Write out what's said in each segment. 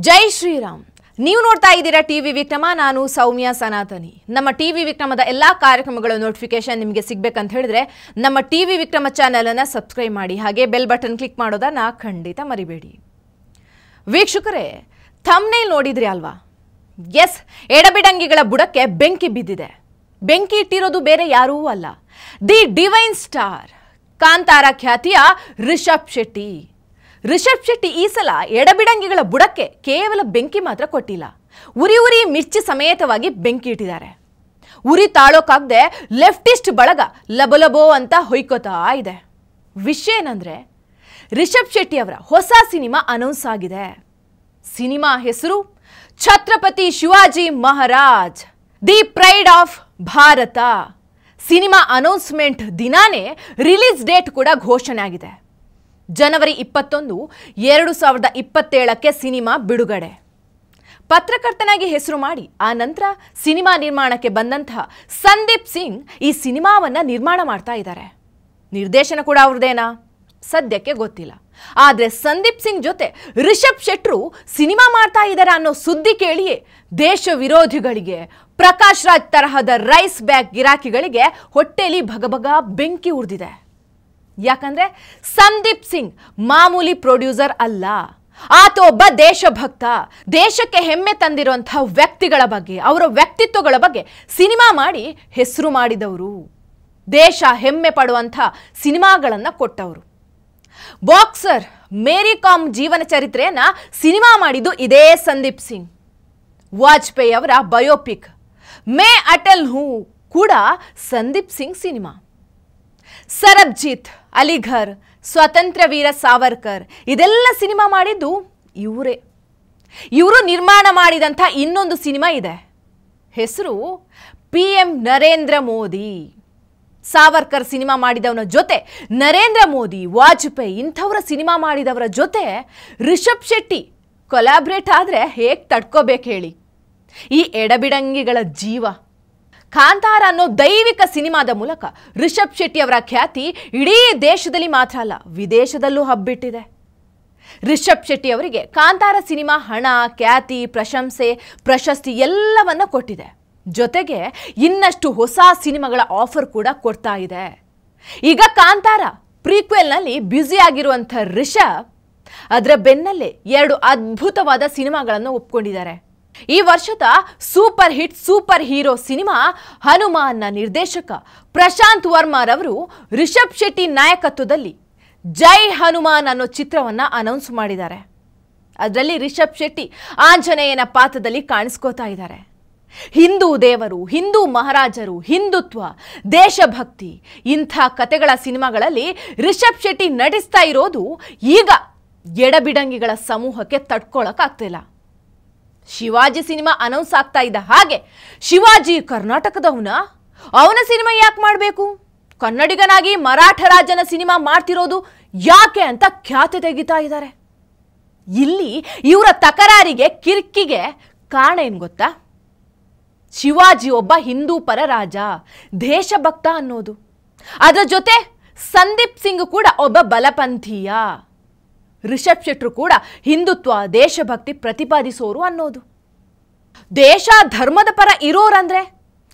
ಜೈ ಶ್ರೀರಾಮ್. ನೀವು ನೋಡ್ತಾ ಇದ್ದೀರಾ ಟಿವಿ ವಿಕ್ರಮ. ನಾನು ಸೌಮ್ಯ ಸನಾತನಿ. ನಮ್ಮ ಟಿವಿ ವಿಕ್ರಮದ ಎಲ್ಲಾ ಕಾರ್ಯಕ್ರಮಗಳ ನೋಟಿಫಿಕೇಶನ್ ನಿಮಗೆ ಸಿಗಬೇಕಂತ ಹೇಳಿದ್ರೆ ನಮ್ಮ ಟಿವಿ ವಿಕ್ರಮ ಚಾನೆಲ್ ಅನ್ನು ಸಬ್ಸ್ಕ್ರೈಬ್ ಮಾಡಿ, ಹಾಗೆ ಬೆಲ್ ಬಟನ್ ಕ್ಲಿಕ್ ಮಾಡೋದನ್ನ ಖಂಡಿತ ಮರಿಬೇಡಿ. ವೀಕ್ಷಕರೇ, ಥಂಬ್ನೇಲ್ ನೋಡಿದ್ರಿ ಅಲ್ವಾ? ಎಸ್, ಎಡಬಿಡಂಗಿಗಳ ಬುಡಕ್ಕೆ ಬೆಂಕಿ ಬಿದ್ದಿದೆ. ಬೆಂಕಿ ಇಟ್ಟಿರೋದು ಬೇರೆ ಯಾರೂ ಅಲ್ಲ, ದಿ ಡಿವೈನ್ ಸ್ಟಾರ್ ಕಾಂತಾರ ಖ್ಯಾತಿಯ ರಿಷಬ್ ಶೆಟ್ಟಿ. ರಿಷಬ್ ಶೆಟ್ಟಿ ಈ ಸಲ ಎಡಬಿಡಂಗಿಗಳ ಬುಡಕ್ಕೆ ಕೇವಲ ಬೆಂಕಿ ಮಾತ್ರ ಕೊಟ್ಟಿಲ್ಲ, ಉರಿ ಉರಿ ಮಿರ್ಚಿ ಸಮೇತವಾಗಿ ಬೆಂಕಿ ಇಟ್ಟಿದ್ದಾರೆ. ಉರಿ ತಾಳೋಕಾಗದೆ ಲೆಫ್ಟಿಸ್ಟ್ ಬಳಗ ಲಬಲಬೋ ಅಂತ ಹೊಯ್ಕೋತಾ ಇದೆ. ವಿಷಯ ಏನಂದ್ರೆ, ರಿಷಬ್ ಶೆಟ್ಟಿ ಅವರ ಹೊಸ ಸಿನಿಮಾ ಅನೌನ್ಸ್ ಆಗಿದೆ. ಸಿನಿಮಾ ಹೆಸರು Chhatrapati Shivaji Maharaj, the pride of Bharat. Cinema announcement ದಿನಾನೇ ರಿಲೀಸ್ ಡೇಟ್ ಕೂಡ ಘೋಷಣೆ ಆಗಿದೆ. ಜನವರಿ 21, 2027ಕ್ಕೆ ಸಿನಿಮಾ ಬಿಡುಗಡೆ. ಪತ್ರಕರ್ತನಾಗಿ ಹೆಸರು ಮಾಡಿ ಆ ನಂತರ ಸಿನಿಮಾ ನಿರ್ಮಾಣಕ್ಕೆ ಬಂದಂತಹ ಸಂದೀಪ್ ಸಿಂಗ್ ಈ ಸಿನಿಮಾವನ್ನ ನಿರ್ಮಾಣ ಮಾಡ್ತಾ ಇದ್ದಾರೆ. ನಿರ್ದೇಶನ ಕೂಡ ಅವ್ರದ್ದೇನಾ ಸದ್ಯಕ್ಕೆ ಗೊತ್ತಿಲ್ಲ. ಆದ್ರೆ ಸಂದೀಪ್ ಸಿಂಗ್ ಜೊತೆ ರಿಷಬ್ ಶೆಟ್ರು ಸಿನಿಮಾ ಮಾಡ್ತಾ ಇದ್ದಾರೆ ಅನ್ನೋ ಸುದ್ದಿ ಕೇಳಿಯೇ ದೇಶ ವಿರೋಧಿಗಳಿಗೆ, ಪ್ರಕಾಶ್ ರಾಜ್ ತರಹದ ರೈಸ್ ಬ್ಯಾಗ್ ಗಿರಾಕಿಗಳಿಗೆ ಹೊಟ್ಟೆಲಿ ಭಗಭಗ ಬೆಂಕಿ ಉರಿದಿದೆ. ಯಾಕಂದ್ರೆ ಸಂದೀಪ್ ಸಿಂಗ್ ಮಾಮೂಲಿ ಪ್ರೊಡ್ಯೂಸರ್ ಅಲ್ಲ, ಆತ ಒಬ್ಬ ದೇಶಭಕ್ತ. ದೇಶಕ್ಕೆ ಹೆಮ್ಮೆ ತಂದಿರುವಂತಹ ವ್ಯಕ್ತಿಗಳ ಬಗ್ಗೆ, ಅವರ ವ್ಯಕ್ತಿತ್ವಗಳ ಬಗ್ಗೆ ಸಿನಿಮಾ ಮಾಡಿ ಹೆಸರು ಮಾಡಿದವರು, ದೇಶ ಹೆಮ್ಮೆ ಪಡುವಂಥ ಸಿನಿಮಾಗಳನ್ನ ಕೊಟ್ಟವರು. ಬಾಕ್ಸರ್ ಮೇರಿ ಕಾಮ್ ಜೀವನ ಚರಿತ್ರೆಯನ್ನ ಸಿನಿಮಾ ಮಾಡಿದ್ದು ಇದೇ ಸಂದೀಪ್ ಸಿಂಗ್. ವಾಜಪೇಯಿ ಅವರ ಬಯೋಪಿಕ್ ಮೇ ಅಟಲ್ ಹೂ ಕೂಡ ಸಂದೀಪ್ ಸಿಂಗ್ ಸಿನಿಮಾ. ಸರಬ್ಜಿತ್, ಅಲಿಘರ್, ಸ್ವಾತಂತ್ರ್ಯ ವೀರ ಸಾವರ್ಕರ್ ಇದೆಲ್ಲ ಸಿನಿಮಾ ಮಾಡಿದ್ದು ಇವರೇ. ಇವರು ನಿರ್ಮಾಣ ಮಾಡಿದಂಥ ಇನ್ನೊಂದು ಸಿನಿಮಾ ಇದೆ, ಹೆಸರು PM ನರೇಂದ್ರ ಮೋದಿ. ಸಾವರ್ಕರ್ ಸಿನಿಮಾ ಮಾಡಿದವನ ಜೊತೆ ನರೇಂದ್ರ ಮೋದಿ, ವಾಜಪೇಯಿ ಇಂಥವರ ಸಿನಿಮಾ ಮಾಡಿದವರ ಜೊತೆ ರಿಷಬ್ ಶೆಟ್ಟಿ ಕೊಲಾಬ್ರೇಟ್ ಆದರೆ ಹೇಗೆ ತಡ್ಕೋಬೇಕು ಹೇಳಿ? ಈ ಎಡಬಿಡಂಗಿಗಳ ಜೀವ. ಕಾಂತಾರ ಅನ್ನೋ ದೈವಿಕ ಸಿನಿಮಾದ ಮೂಲಕ ರಿಷಬ್ ಶೆಟ್ಟಿ ಅವರ ಖ್ಯಾತಿ ಇಡೀ ದೇಶದಲ್ಲಿ ಮಾತ್ರ ಅಲ್ಲ, ವಿದೇಶದಲ್ಲೂ ಹಬ್ಬಿಟ್ಟಿದೆ. ರಿಷಬ್ ಶೆಟ್ಟಿ ಅವರಿಗೆ ಕಾಂತಾರ ಸಿನಿಮಾ ಹಣ, ಖ್ಯಾತಿ, ಪ್ರಶಂಸೆ, ಪ್ರಶಸ್ತಿ ಎಲ್ಲವನ್ನ ಕೊಟ್ಟಿದೆ. ಜೊತೆಗೆ ಇನ್ನಷ್ಟು ಹೊಸ ಸಿನಿಮಾಗಳ ಆಫರ್ ಕೂಡ ಕೊಡ್ತಾ ಇದೆ. ಈಗ ಕಾಂತಾರ ಪ್ರೀಕ್ವೆಲ್ನಲ್ಲಿ ಬ್ಯುಸಿ ಆಗಿರುವಂಥ ರಿಷಬ್ ಅದರ ಬೆನ್ನಲ್ಲೇ 2 ಅದ್ಭುತವಾದ ಸಿನಿಮಾಗಳನ್ನು ಒಪ್ಕೊಂಡಿದ್ದಾರೆ. ಈ ವರ್ಷದ super hit super hero cinema ಹನುಮಾನ್ನ ನಿರ್ದೇಶಕ ಪ್ರಶಾಂತ್ ವರ್ಮಾರವರು ರಿಷಬ್ ಶೆಟ್ಟಿ ನಾಯಕತ್ವದಲ್ಲಿ ಜೈ ಹನುಮಾನ್ ಅನ್ನೋ ಚಿತ್ರವನ್ನ ಅನೌನ್ಸ್ ಮಾಡಿದ್ದಾರೆ. ಅದರಲ್ಲಿ ರಿಷಬ್ ಶೆಟ್ಟಿ ಆಂಜನೇಯನ ಪಾತ್ರದಲ್ಲಿ ಕಾಣಿಸ್ಕೋತಾ ಇದ್ದಾರೆ. ಹಿಂದೂ ದೇವರು, ಹಿಂದೂ ಮಹಾರಾಜರು, ಹಿಂದುತ್ವ, ದೇಶಭಕ್ತಿ ಇಂಥ ಕತೆಗಳ ಸಿನಿಮಾಗಳಲ್ಲಿ ರಿಷಬ್ ಶೆಟ್ಟಿ ನಟಿಸ್ತಾ ಇರೋದು ಈಗ ಎಡಬಿಡಂಗಿಗಳ ಸಮೂಹಕ್ಕೆ ತಡ್ಕೊಳಕ್ಕಾಗ್ತಿಲ್ಲ. ಶಿವಾಜಿ ಸಿನಿಮಾ ಅನೌನ್ಸ್ ಆಗ್ತಾ ಇದ್ದ ಹಾಗೆ ಶಿವಾಜಿ ಕರ್ನಾಟಕದವನ, ಅವನ ಸಿನಿಮಾ ಯಾಕೆ ಮಾಡಬೇಕು? ಕನ್ನಡಿಗನಾಗಿ ಮರಾಠ ರಾಜನ ಸಿನಿಮಾ ಮಾಡ್ತಿರೋದು ಯಾಕೆ ಅಂತ ಖ್ಯಾತೆ ತೆಗಿತಾ ಇದ್ದಾರೆ. ಇಲ್ಲಿ ಇವರ ತಕರಾರಿಗೆ, ಕಿರಿಕಿಗೆ ಕಾರಣ ಏನು ಗೊತ್ತಾ? ಶಿವಾಜಿ ಒಬ್ಬ ಹಿಂದೂ ಪರ ರಾಜ, ದೇಶಭಕ್ತ ಅನ್ನೋದು. ಅದರ ಜೊತೆ ಸಂದೀಪ್ ಸಿಂಗ್ ಕೂಡ ಒಬ್ಬ ಬಲಪಂಥೀಯ, ರಿಷಬ್ ಶೆಟ್ರು ಕೂಡ ಹಿಂದುತ್ವ, ದೇಶಭಕ್ತಿ ಪ್ರತಿಪಾದಿಸೋರು ಅನ್ನೋದು. ದೇಶ ಧರ್ಮದ ಪರ ಇರೋರಂದ್ರೆ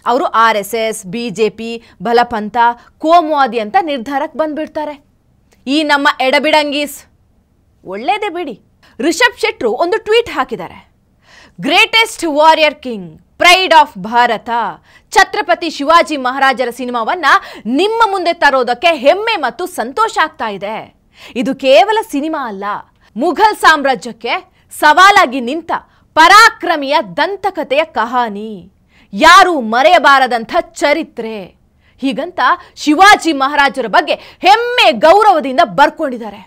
ಅವರು RSS, BJP, ಬಲಪಂಥ, ಕೋಮುವಾದಿ ಅಂತ ನಿರ್ಧಾರಕ್ಕೆ ಬಂದ್ಬಿಡ್ತಾರೆ. ಈ ನಮ್ಮ ಎಡಬಿಡಂಗೀಸ್ ಒಳ್ಳೇದೇ ಬಿಡಿ. ರಿಷಬ್ ಶೆಟ್ರು ಒಂದು ಟ್ವೀಟ್ ಹಾಕಿದ್ದಾರೆ. Greatest warrior king, pride of Bharat, Chhatrapati Shivaji ಮಹಾರಾಜರ ಸಿನಿಮಾವನ್ನ ನಿಮ್ಮ ಮುಂದೆ ತರೋದಕ್ಕೆ ಹೆಮ್ಮೆ ಮತ್ತು ಸಂತೋಷ ಆಗ್ತಾ ಇದೆ. ಇದು ಕೇವಲ ಸಿನಿಮಾ ಅಲ್ಲ, ಮುಘಲ್ ಸಾಮ್ರಾಜ್ಯಕ್ಕೆ ಸವಾಲಾಗಿ ನಿಂತ ಪರಾಕ್ರಮಿಯ ದಂತಕಥೆಯ ಕಹಾನಿ, ಯಾರು ಮರೆಯಬಾರದಂಥ ಚರಿತ್ರೆ. ಹೀಗಂತ ಶಿವಾಜಿ ಮಹಾರಾಜರ ಬಗ್ಗೆ ಹೆಮ್ಮೆ ಗೌರವದಿಂದ ಬರ್ಕೊಂಡಿದ್ದಾರೆ.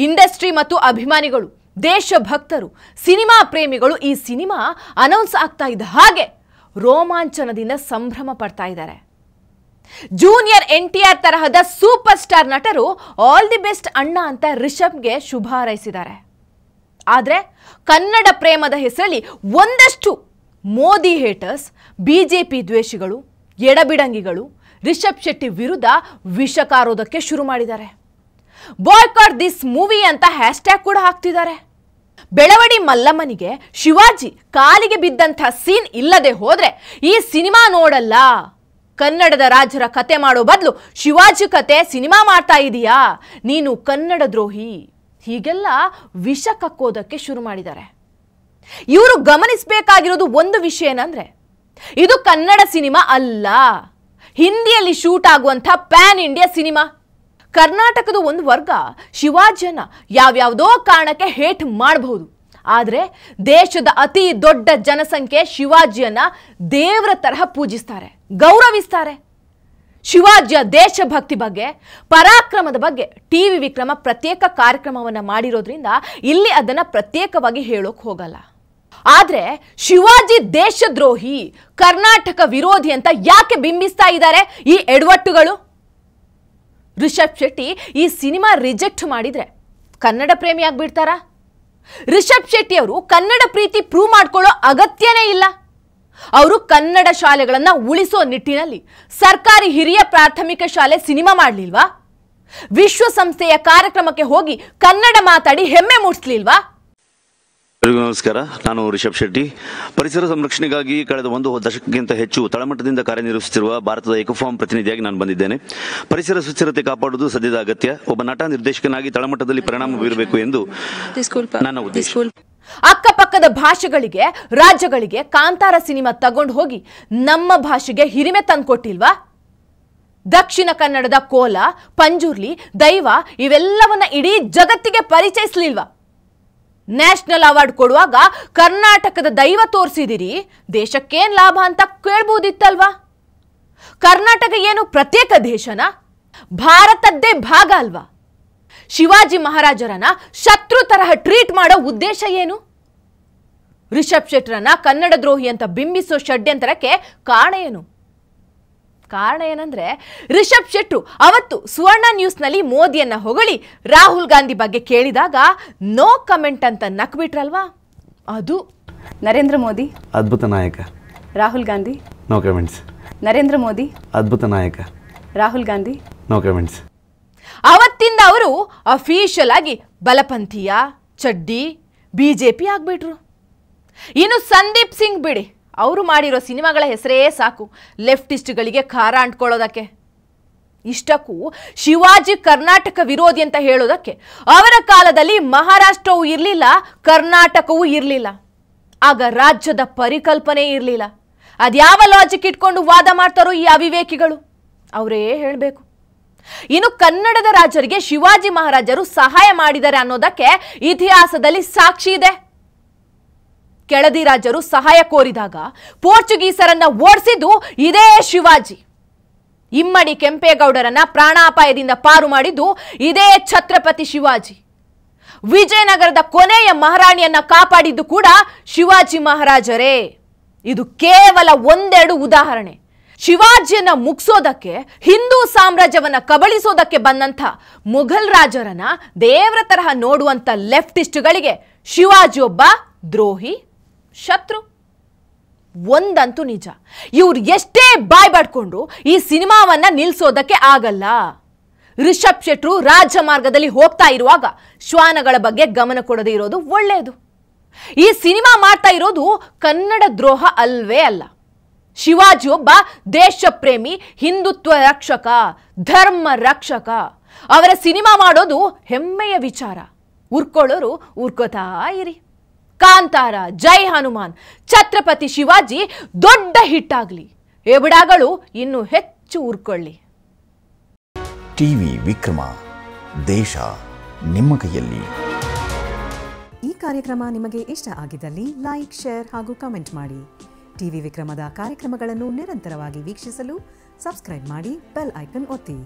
ಇಂಡಸ್ಟ್ರಿ ಮತ್ತು ಅಭಿಮಾನಿಗಳು, ದೇಶಭಕ್ತರು, ಸಿನಿಮಾ ಪ್ರೇಮಿಗಳು ಈ ಸಿನಿಮಾ ಅನೌನ್ಸ್ ಆಗ್ತಾ ಇದ್ದ ಹಾಗೆ ರೋಮಾಂಚನದಿಂದ ಸಂಭ್ರಮ ಪಡ್ತಾ ಇದ್ದಾರೆ. ಜೂನಿಯರ್ NTR ತರಹದ ಸೂಪರ್ ಸ್ಟಾರ್ ನಟರು ಆಲ್ ದಿ ಬೆಸ್ಟ್ ಅಣ್ಣ ಅಂತ ರಿಷಬ್ಗೆ ಶುಭ ಹಾರೈಸಿದ್ದಾರೆ. ಆದರೆ ಕನ್ನಡ ಪ್ರೇಮದ ಹೆಸರಲ್ಲಿ ಒಂದಷ್ಟು ಮೋದಿ ಹೇಟರ್ಸ್, BJP ದ್ವೇಷಿಗಳು, ಎಡಬಿಡಂಗಿಗಳು ರಿಷಬ್ ಶೆಟ್ಟಿ ವಿರುದ್ಧ ವಿಷ ಕಾರೋದಕ್ಕೆ ಶುರು ಮಾಡಿದ್ದಾರೆ. ಬಾಯ್ಕಾಟ್ ದಿಸ್ ಮೂವಿ ಅಂತ ಹ್ಯಾಶ್ಟ್ಯಾಗ್ ಕೂಡ ಹಾಕ್ತಿದ್ದಾರೆ. ಬೆಳವಡಿ ಮಲ್ಲಮ್ಮನಿಗೆ ಶಿವಾಜಿ ಕಾಲಿಗೆ ಬಿದ್ದಂಥ ಸೀನ್ ಇಲ್ಲದೆ ಹೋದ್ರೆ ಈ ಸಿನಿಮಾ ನೋಡಲ್ಲ. ಕನ್ನಡದ ರಾಜರ ಕತೆ ಮಾಡೋ ಬದಲು ಶಿವಾಜಿ ಕತೆ ಸಿನಿಮಾ ಮಾಡ್ತಾ ಇದೀಯಾ, ನೀನು ಕನ್ನಡ ದ್ರೋಹಿ, ಹೀಗೆಲ್ಲ ವಿಷ ಕಕ್ಕೋದಕ್ಕೆ ಶುರು ಮಾಡಿದ್ದಾರೆ. ಇವರು ಗಮನಿಸಬೇಕಾಗಿರೋದು ಒಂದು ವಿಷಯ ಏನಂದ್ರೆ, ಇದು ಕನ್ನಡ ಸಿನಿಮಾ ಅಲ್ಲ, ಹಿಂದಿಯಲ್ಲಿ ಶೂಟ್ ಆಗುವಂಥ ಪ್ಯಾನ್ ಇಂಡಿಯಾ ಸಿನಿಮಾ. ಕರ್ನಾಟಕದ ಒಂದು ವರ್ಗ ಶಿವಾಜಿಯನ್ನ ಯಾವ್ಯಾವುದೋ ಕಾರಣಕ್ಕೆ ಹೇಟ್ ಮಾಡಬಹುದು, ಆದರೆ ದೇಶದ ಅತಿ ದೊಡ್ಡ ಜನಸಂಖ್ಯೆ ಶಿವಾಜಿಯನ್ನ ದೇವರ ತರಹ ಪೂಜಿಸ್ತಾರೆ, ಗೌರವಿಸ್ತಾರೆ. ಶಿವಾಜಿಯ ದೇಶಭಕ್ತಿ ಬಗ್ಗೆ, ಪರಾಕ್ರಮದ ಬಗ್ಗೆ ಟಿವಿ ವಿಕ್ರಮ ಪ್ರತ್ಯೇಕ ಕಾರ್ಯಕ್ರಮವನ್ನು ಮಾಡಿರೋದ್ರಿಂದ ಇಲ್ಲಿ ಅದನ್ನ ಪ್ರತ್ಯೇಕವಾಗಿ ಹೇಳೋಕೆ ಹೋಗಲ್ಲ. ಆದ್ರೆ ಶಿವಾಜಿ ದೇಶದ್ರೋಹಿ, ಕರ್ನಾಟಕ ವಿರೋಧಿ ಅಂತ ಯಾಕೆ ಬಿಂಬಿಸ್ತಾ ಇದ್ದಾರೆ ಈ ಎಡವಟ್ಟುಗಳು? ರಿಷಬ್ ಶೆಟ್ಟಿ ಈ ಸಿನಿಮಾ ರಿಜೆಕ್ಟ್ ಮಾಡಿದ್ರೆ ಕನ್ನಡ ಪ್ರೇಮಿ ಆಗ್ಬಿಡ್ತಾರಾ? ರಿಷಬ್ ಶೆಟ್ಟಿ ಅವರು ಕನ್ನಡ ಪ್ರೀತಿ ಪ್ರೂವ್ ಮಾಡ್ಕೊಳ್ಳೋ ಅಗತ್ಯನೇ ಇಲ್ಲ. ಅವರು ಕನ್ನಡ ಶಾಲೆಗಳನ್ನ ಉಳಿಸೋ ನಿಟ್ಟಿನಲ್ಲಿ ಸರ್ಕಾರಿ ಹಿರಿಯ ಪ್ರಾಥಮಿಕ ಶಾಲೆ ಸಿನಿಮಾ ಮಾಡಲಿಲ್ವಾ? ವಿಶ್ವಸಂಸ್ಥೆಯ ಕಾರ್ಯಕ್ರಮಕ್ಕೆ ಹೋಗಿ ಕನ್ನಡ ಮಾತಾಡಿ ಹೆಮ್ಮೆ ಮೂಡಿಸ್ಲಿಲ್ವಾ? ನಮಸ್ಕಾರ, ನಾನು ರಿಷಬ್ ಶೆಟ್ಟಿ. ಪರಿಸರ ಸಂರಕ್ಷಣೆಗಾಗಿ ಕಳೆದ 1 ದಶಕಕ್ಕಿಂತ ಹೆಚ್ಚು ತಳಮಟ್ಟದಿಂದ ಕಾರ್ಯನಿರ್ವಹಿಸುತ್ತಿರುವ ಭಾರತದ ಎಕೋಫಾರ್ಮ್ ಪ್ರತಿನಿಧಿಯಾಗಿ ನಾನು ಬಂದಿದ್ದೇನೆ. ಪರಿಸರ ಸುಸ್ಥಿರತೆ ಕಾಪಾಡುವುದು ಸದ್ಯದ ಅಗತ್ಯ. ಒಬ್ಬ ನಟ ನಿರ್ದೇಶಕನಾಗಿ ತಳಮಟ್ಟದಲ್ಲಿ ಪರಿಣಾಮ ಬೀರಬೇಕು ಎಂದು ನನ್ನ ಉದ್ದೇಶ. ಅಕ್ಕಪಕ್ಕದ ಭಾಷೆಗಳಿಗೆ, ರಾಜ್ಯಗಳಿಗೆ ಕಾಂತಾರ ಸಿನಿಮಾ ತಗೊಂಡು ಹೋಗಿ ನಮ್ಮ ಭಾಷೆಗೆ ಹಿರಿಮೆ ತಂದ್ಕೊಟ್ಟಿಲ್ವಾ? ದಕ್ಷಿಣ ಕನ್ನಡದ ಕೋಲ, ಪಂಜುರ್ಲಿ, ದೈವ ಇವೆಲ್ಲವನ್ನ ಇಡೀ ಜಗತ್ತಿಗೆ ಪರಿಚಯಿಸಲಿಲ್ವಾ? ನ್ಯಾಷನಲ್ ಅವಾರ್ಡ್ ಕೊಡುವಾಗ ಕರ್ನಾಟಕದ ದೈವ ತೋರಿಸಿದಿರಿ, ದೇಶಕ್ಕೇನ್ ಲಾಭ ಅಂತ ಕೇಳ್ಬೋದಿತ್ತಲ್ವಾ? ಕರ್ನಾಟಕ ಏನು ಪ್ರತ್ಯೇಕ ದೇಶನ? ಭಾರತದ್ದೇ ಭಾಗ ಅಲ್ವಾ? ಶಿವಾಜಿ ಮಹಾರಾಜರನ್ನ ಶತ್ರು ತರಹ ಟ್ರೀಟ್ ಮಾಡೋ ಉದ್ದೇಶ ಏನು? ರಿಷಬ್ ಶೆಟ್ಟರನ್ನ ಕನ್ನಡ ದ್ರೋಹಿ ಅಂತ ಬಿಂಬಿಸೋ ಷಡ್ಯಂತರಕ್ಕೆ ಕಾರಣ ಏನು? ಕಾರಣ ಏನಂದ್ರೆ, ರಿಷಬ್ ಶೆಟ್ರು ಅವತ್ತು ಸುವರ್ಣ ನ್ಯೂಸ್ನಲ್ಲಿ ಮೋದಿಯನ್ನ ಹೊಗಳಿ ರಾಹುಲ್ ಗಾಂಧಿ ಬಗ್ಗೆ ಕೇಳಿದಾಗ ನೋ ಕಮೆಂಟ್ ಅಂತ ನಕ್ಬಿಟ್ರಲ್ವಾ? ಅದು ನರೇಂದ್ರ ಮೋದಿ ಅದ್ಭುತ ನಾಯಕ, ರಾಹುಲ್ ಗಾಂಧಿ ನೋ ಕಮೆಂಟ್ಸ್. ನರೇಂದ್ರ ಮೋದಿ ಅದ್ಭುತ ನಾಯಕ, ರಾಹುಲ್ ಗಾಂಧಿ ನೋ ಕಮೆಂಟ್ಸ್. ಅವತ್ತಿಂದ ಅವರು ಅಫಿಷಿಯಲ್ ಆಗಿ ಬಲಪಂಥೀಯ, ಚಡ್ಡಿ, ಬಿಜೆಪಿ ಆಗ್ಬಿಟ್ರು. ಇನ್ನು ಸಂದೀಪ್ ಸಿಂಗ್ ಬಿಡಿ, ಅವರು ಮಾಡಿರೋ ಸಿನಿಮಾಗಳ ಹೆಸರೇ ಸಾಕು ಲೆಫ್ಟಿಸ್ಟ್ಗಳಿಗೆ ಖಾರ ಅಂಟ್ಕೊಳ್ಳೋದಕ್ಕೆ. ಇಷ್ಟಕ್ಕೂ ಶಿವಾಜಿ ಕರ್ನಾಟಕ ವಿರೋಧಿ ಅಂತ ಹೇಳೋದಕ್ಕೆ ಅವರ ಕಾಲದಲ್ಲಿ ಮಹಾರಾಷ್ಟ್ರವೂ ಇರಲಿಲ್ಲ, ಕರ್ನಾಟಕವೂ ಇರಲಿಲ್ಲ. ಆಗ ರಾಜ್ಯದ ಪರಿಕಲ್ಪನೆ ಇರಲಿಲ್ಲ. ಅದ್ಯಾವ ಲಾಜಿಕ್ ಇಟ್ಕೊಂಡು ವಾದ ಮಾಡ್ತಾರೋ ಈ ಅವಿವೇಕಿಗಳು, ಅವರೇ ಹೇಳಬೇಕು. ಇನ್ನು ಕನ್ನಡದ ರಾಜರಿಗೆ ಶಿವಾಜಿ ಮಹಾರಾಜರು ಸಹಾಯ ಮಾಡಿದ್ದಾರೆ ಅನ್ನೋದಕ್ಕೆ ಇತಿಹಾಸದಲ್ಲಿ ಸಾಕ್ಷಿ ಇದೆ. ಕೆಳದಿ ರಾಜರು ಸಹಾಯ ಕೋರಿದಾಗ ಪೋರ್ಚುಗೀಸರನ್ನ ಓಡಿಸಿದ್ದು ಇದೇ ಶಿವಾಜಿ. ಇಮ್ಮಡಿ ಕೆಂಪೇಗೌಡರನ್ನ ಪ್ರಾಣಾಪಾಯದಿಂದ ಪಾರು ಮಾಡಿದ್ದು ಇದೇ ಛತ್ರಪತಿ ಶಿವಾಜಿ. ವಿಜಯನಗರದ ಕೊನೆಯ ಮಹಾರಾಣಿಯನ್ನ ಕಾಪಾಡಿದ್ದು ಕೂಡ ಶಿವಾಜಿ ಮಹಾರಾಜರೇ. ಇದು ಕೇವಲ 1-2 ಉದಾಹರಣೆ. ಶಿವಾಜಿಯನ್ನ ಮುಗಿಸೋದಕ್ಕೆ, ಹಿಂದೂ ಸಾಮ್ರಾಜ್ಯವನ್ನ ಕಬಳಿಸೋದಕ್ಕೆ ಬಂದಂಥ ಮುಘಲ್ ರಾಜರನ್ನ ದೇವರ ತರಹ ನೋಡುವಂಥ ಲೆಫ್ಟಿಸ್ಟ್ಗಳಿಗೆ ಶಿವಾಜಿ ಒಬ್ಬ ದ್ರೋಹಿ, ಶತ್ರು. ಒಂದಂತೂ ನಿಜ, ಇವ್ರು ಎಷ್ಟೇ ಬಾಯ್ ಬಡ್ಕೊಂಡ್ರು ಈ ಸಿನಿಮಾವನ್ನ ನಿಲ್ಸೋದಕ್ಕೆ ಆಗಲ್ಲ. ರಿಷಬ್ ಶೆಟ್ರು ರಾಜಮಾರ್ಗದಲ್ಲಿ ಹೋಗ್ತಾ ಇರುವಾಗ ಶ್ವಾನಗಳ ಬಗ್ಗೆ ಗಮನ ಕೊಡದೇ ಇರೋದು ಒಳ್ಳೆಯದು. ಈ ಸಿನಿಮಾ ಮಾಡ್ತಾ ಇರೋದು ಕನ್ನಡ ದ್ರೋಹ ಅಲ್ವೇ ಅಲ್ಲ. ಶಿವಾಜಿ ಒಬ್ಬ ದೇಶ ಪ್ರೇಮಿ, ಹಿಂದುತ್ವ ರಕ್ಷಕ, ಧರ್ಮ ರಕ್ಷಕ. ಅವರ ಸಿನಿಮಾ ಮಾಡೋದು ಹೆಮ್ಮೆಯ ವಿಚಾರ. ಉರ್ಕೊಳ್ಳೋರು ಉರ್ಕೋತಾ ಇರಿ. ಕಾಂತಾರ, ಜೈ ಹನುಮಾನ್, ಛತ್ರಪತಿ ಶಿವಾಜಿ ದೊಡ್ಡ ಹಿಟ್ ಆಗಲಿ, ಎಬಡಾಗಳು ಇನ್ನೂ ಹೆಚ್ಚು ಉರ್ಕೊಳ್ಳಿ. ಟಿವಿ ವಿಕ್ರಮ, ದೇಶ ನಿಮ್ಮ ಕೈಯಲ್ಲಿ. ಈ ಕಾರ್ಯಕ್ರಮ ನಿಮಗೆ ಇಷ್ಟ ಆಗಿದ್ದಲ್ಲಿ ಲೈಕ್, ಶೇರ್ ಹಾಗೂ ಕಮೆಂಟ್ ಮಾಡಿ. ಟಿವಿ ವಿಕ್ರಮದ ಕಾರ್ಯಕ್ರಮಗಳನ್ನು ನಿರಂತರವಾಗಿ ವೀಕ್ಷಿಸಲು ಸಬ್ಸ್ಕ್ರೈಬ್ ಮಾಡಿ, ಬೆಲ್ ಐಕನ್ ಒತ್ತಿ.